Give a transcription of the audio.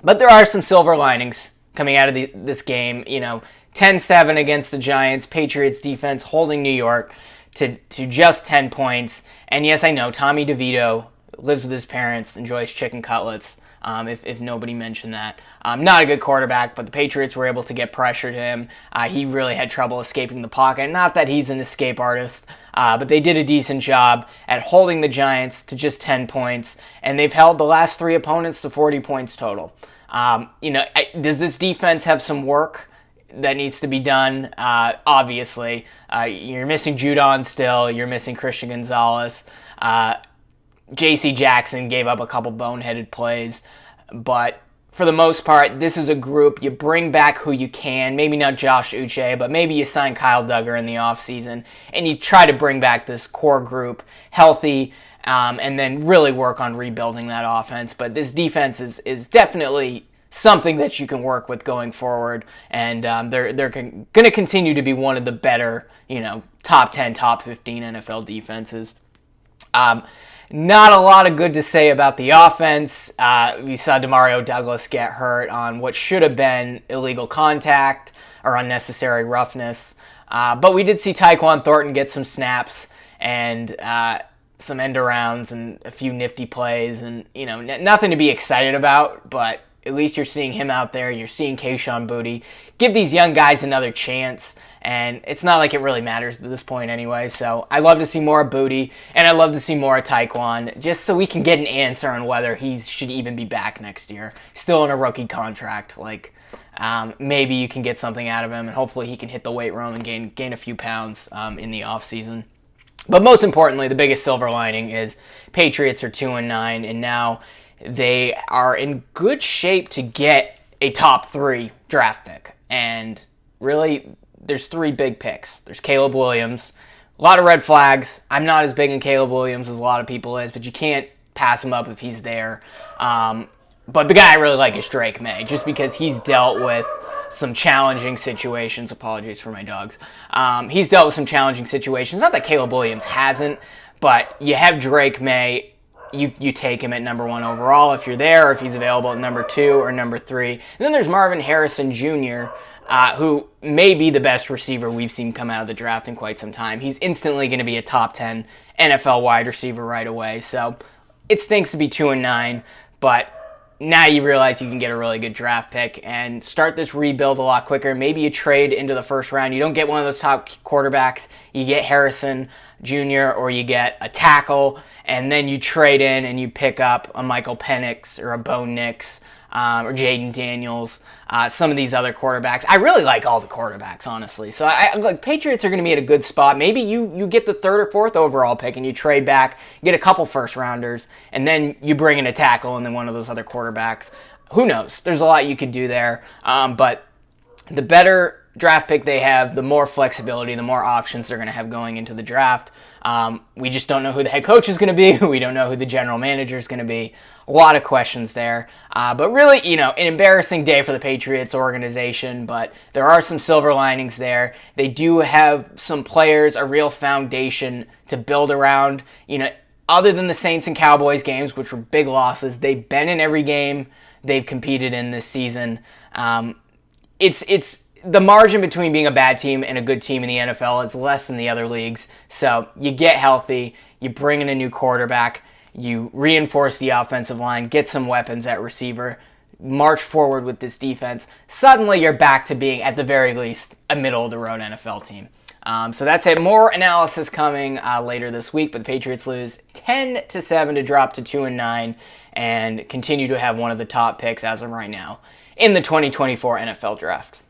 But there are some silver linings coming out of this game. 10-7 against the Giants. Patriots defense holding New York to just 10 points. And yes, I know Tommy DeVito lives with his parents, enjoys chicken cutlets. If nobody mentioned that. Not a good quarterback, but the Patriots were able to get pressure to him. He really had trouble escaping the pocket. Not that he's an escape artist, but they did a decent job at holding the Giants to just 10 points, and they've held the last 3 opponents to 40 points total. Does this defense have some work that needs to be done? Obviously. You're missing Judon still. You're missing Christian Gonzalez. J.C. Jackson gave up a couple boneheaded plays, but for the most part, this is a group. You bring back who you can, maybe not Josh Uche, but maybe you sign Kyle Duggar in the offseason, and you try to bring back this core group healthy, and then really work on rebuilding that offense. But this defense is definitely something that you can work with going forward, and they're going to continue to be one of the better, top 10, top 15 NFL defenses. Not a lot of good to say about the offense. We saw Demario Douglas get hurt on what should have been illegal contact or unnecessary roughness. But we did see Tyquan Thornton get some snaps and some end arounds and a few nifty plays. And, nothing to be excited about, but at least you're seeing him out there. You're seeing Kayshon Boutte. Give these young guys another chance. And it's not like it really matters at this point anyway. So I love to see more of Boutte, and I love to see more of Tyquan, just so we can get an answer on whether he should even be back next year. Still in a rookie contract. Maybe you can get something out of him, and hopefully he can hit the weight room and gain a few pounds in the offseason. But most importantly, the biggest silver lining is Patriots are 2-9, and now they are in good shape to get a top 3 draft pick. And really, there's 3 big picks. There's Caleb Williams. A lot of red flags. I'm not as big in Caleb Williams as a lot of people is, but you can't pass him up if he's there. But the guy I really like is Drake May, just because he's dealt with some challenging situations. Apologies for my dogs. He's dealt with some challenging situations. Not that Caleb Williams hasn't, but you have Drake May. You take him at number 1 overall if you're there, or if he's available at number 2 or number 3. And then there's Marvin Harrison Jr., who may be the best receiver we've seen come out of the draft in quite some time. He's instantly going to be a top 10 NFL wide receiver right away. So it stinks to be 2-9, but now you realize you can get a really good draft pick and start this rebuild a lot quicker. Maybe you trade into the first round. You don't get one of those top quarterbacks. You get Harrison Jr. or you get a tackle, and then you trade in and you pick up a Michael Penix or a Bo Nix or Jaden Daniels, some of these other quarterbacks. I really like all the quarterbacks, honestly. So Patriots are going to be at a good spot. Maybe you get the 3rd or 4th overall pick and you trade back, get a couple first rounders, and then you bring in a tackle and then one of those other quarterbacks. Who knows? There's a lot you could do there. But the better draft pick they have, the more flexibility, the more options they're going to have going into the draft. We just don't know who the head coach is going to be. We don't know who the general manager is going to be. A lot of questions there. But really, an embarrassing day for the Patriots organization, but there are some silver linings there. They do have some players, a real foundation to build around. Other than the Saints and Cowboys games, which were big losses, they've been in every game they've competed in this season. It's the margin between being a bad team and a good team in the NFL is less than the other leagues. So you get healthy, you bring in a new quarterback, you reinforce the offensive line, get some weapons at receiver, march forward with this defense. Suddenly you're back to being, at the very least, a middle-of-the-road NFL team. So that's it. More analysis coming later this week, but the Patriots lose 10-7 to drop to 2-9 and continue to have one of the top picks as of right now in the 2024 NFL Draft.